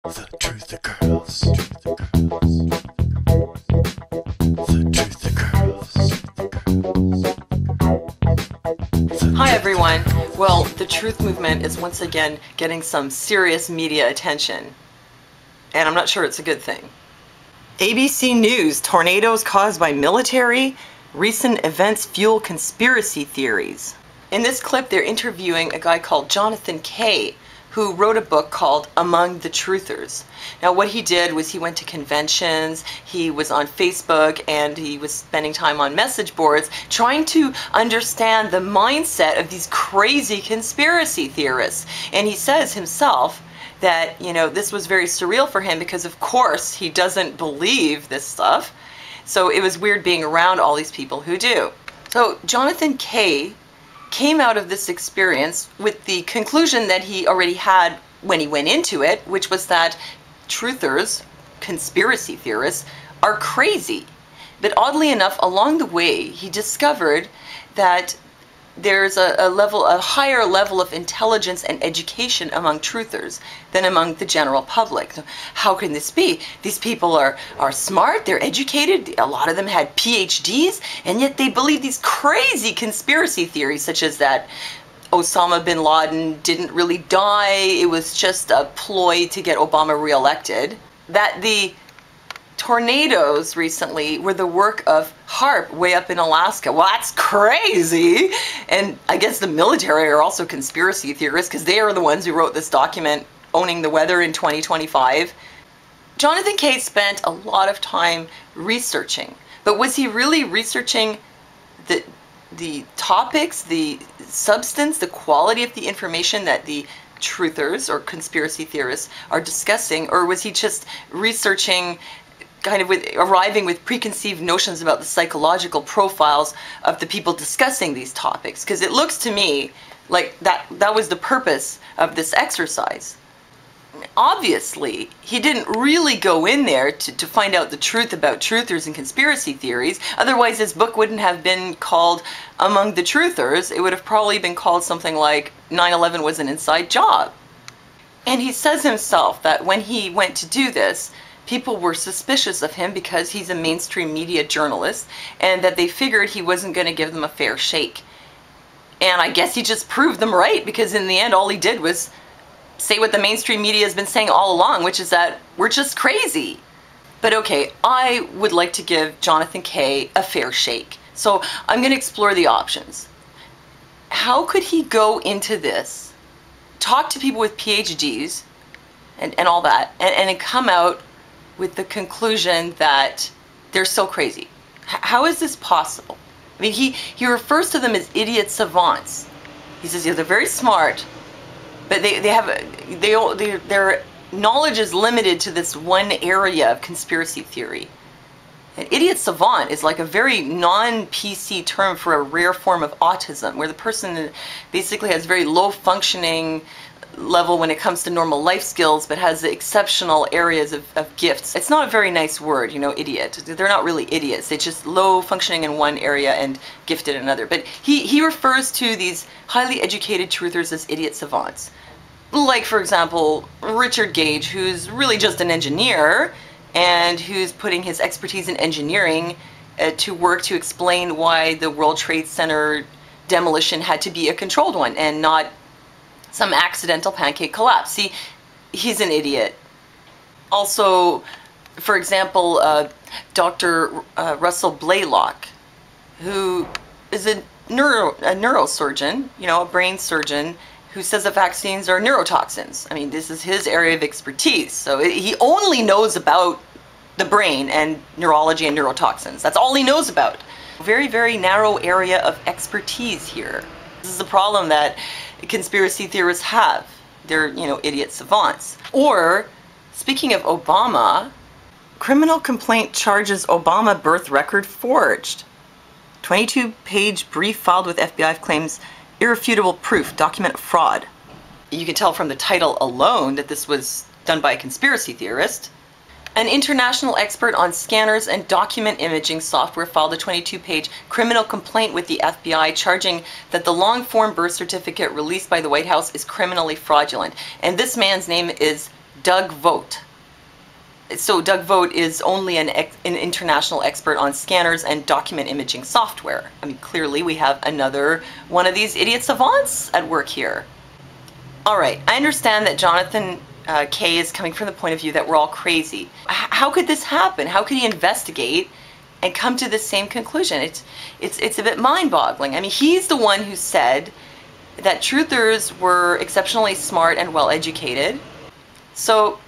The truth occurs. The truth occurs. Hi everyone. Well, the truth movement is once again getting some serious media attention. And I'm not sure it's a good thing. ABC News, tornadoes caused by military, recent events fuel conspiracy theories. In this clip, they're interviewing a guy called Jonathan Kay, who wrote a book called Among the Truthers. Now what he did was he went to conventions, he was on Facebook, and he was spending time on message boards trying to understand the mindset of these crazy conspiracy theorists. And he says himself that, you know, this was very surreal for him because of course he doesn't believe this stuff. So it was weird being around all these people who do. So Jonathan Kay came out of this experience with the conclusion that he already had when he went into it, which was that truthers, conspiracy theorists, are crazy. But oddly enough, along the way, he discovered that there's a higher level of intelligence and education among truthers than among the general public. So how can this be? These people are smart, they're educated, a lot of them had PhDs, and yet they believe these crazy conspiracy theories such as that Osama bin Laden didn't really die, it was just a ploy to get Obama reelected, that the tornadoes recently were the work of HAARP way up in Alaska. Well, that's crazy! And I guess the military are also conspiracy theorists because they are the ones who wrote this document, Owning the Weather in 2025. Jonathan Kay spent a lot of time researching, but was he really researching the topics, the substance, the quality of the information that the truthers or conspiracy theorists are discussing, or was he just researching kind of arriving with preconceived notions about the psychological profiles of the people discussing these topics? Because it looks to me like that was the purpose of this exercise. Obviously, he didn't really go in there to find out the truth about truthers and conspiracy theories. Otherwise, his book wouldn't have been called Among the Truthers. It would have probably been called something like 9/11 was an inside job. And he says himself that when he went to do this, people were suspicious of him because he's a mainstream media journalist and that they figured he wasn't going to give them a fair shake. And I guess he just proved them right, because in the end all he did was say what the mainstream media has been saying all along, which is that we're just crazy. But okay, I would like to give Jonathan Kay a fair shake. So I'm going to explore the options. How could he go into this, talk to people with PhDs and all that, and come out with the conclusion that they're so crazy? How is this possible? I mean, he refers to them as idiot-savants. He says, yeah, they're very smart, but their knowledge is limited to this one area of conspiracy theory. An idiot-savant is like a very non-PC term for a rare form of autism, where the person basically has very low functioning level when it comes to normal life skills, but has exceptional areas of gifts. It's not a very nice word, you know, idiot. They're not really idiots. They're just low functioning in one area and gifted in another. But he refers to these highly educated truthers as idiot savants. Like, for example, Richard Gage, who's really just an engineer and who's putting his expertise in engineering to work to explain why the World Trade Center demolition had to be a controlled one and not some accidental pancake collapse. See, he's an idiot. Also, for example, Dr. Russell Blaylock, who is a neurosurgeon, you know, a brain surgeon, who says that vaccines are neurotoxins. I mean, this is his area of expertise. So he only knows about the brain and neurology and neurotoxins. That's all he knows about. Very, very narrow area of expertise here. This is the problem that conspiracy theorists have. They're, you know, idiot savants. Or, speaking of Obama, criminal complaint charges Obama birth record forged. 22-page brief filed with FBI claims irrefutable proof, document fraud. You can tell from the title alone that this was done by a conspiracy theorist. An international expert on scanners and document imaging software filed a 22-page criminal complaint with the FBI charging that the long-form birth certificate released by the White House is criminally fraudulent. And this man's name is Doug Vogt. So Doug Vogt is only an international expert on scanners and document imaging software. I mean, clearly we have another one of these idiot savants at work here. All right, I understand that Jonathan K is coming from the point of view that we're all crazy. How could this happen? How could he investigate and come to the same conclusion? It's a bit mind-boggling. I mean, he's the one who said that truthers were exceptionally smart and well-educated. So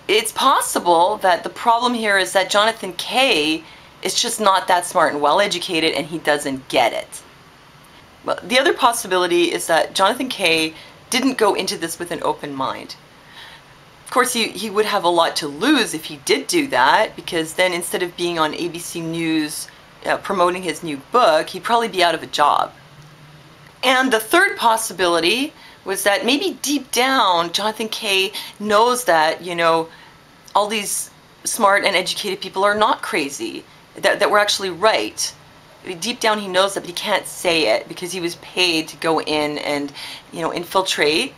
it's possible that the problem here is that Jonathan K is just not that smart and well-educated, and he doesn't get it. Well, the other possibility is that Jonathan K didn't go into this with an open mind. Of course, he would have a lot to lose if he did do that, because then instead of being on ABC News promoting his new book, he'd probably be out of a job. And the third possibility was that maybe deep down, Jonathan K knows that, you know, all these smart and educated people are not crazy, that we're actually right. Deep down he knows that, but he can't say it because he was paid to go in and, you know, infiltrate.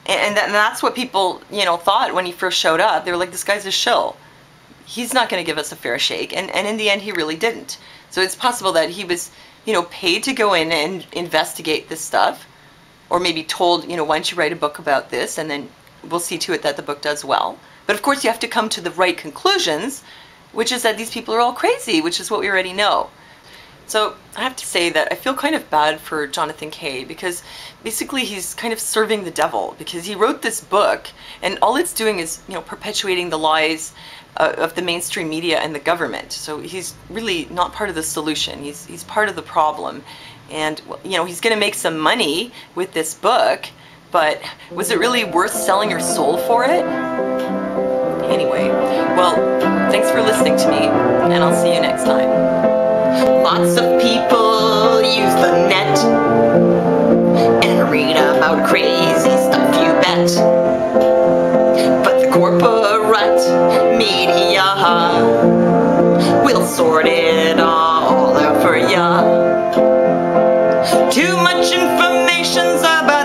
And that's what people, you know, thought when he first showed up. They were like, this guy's a shill. He's not going to give us a fair shake. And in the end, he really didn't. So it's possible that he was, you know, paid to go in and investigate this stuff. Or maybe told, you know, why don't you write a book about this, and then we'll see to it that the book does well. But of course you have to come to the right conclusions, which is that these people are all crazy, which is what we already know. So I have to say that I feel kind of bad for Jonathan K, because basically he's kind of serving the devil, because he wrote this book and all it's doing is, you know, perpetuating the lies of the mainstream media and the government. So he's really not part of the solution. He's part of the problem. And, you know, he's going to make some money with this book, but was it really worth selling your soul for it? Anyway, well, thanks for listening to me, and I'll see you next time. Lots of people use the net and read about crazy stuff, you bet. But the corporate media will sort it all out for ya. Too much information's about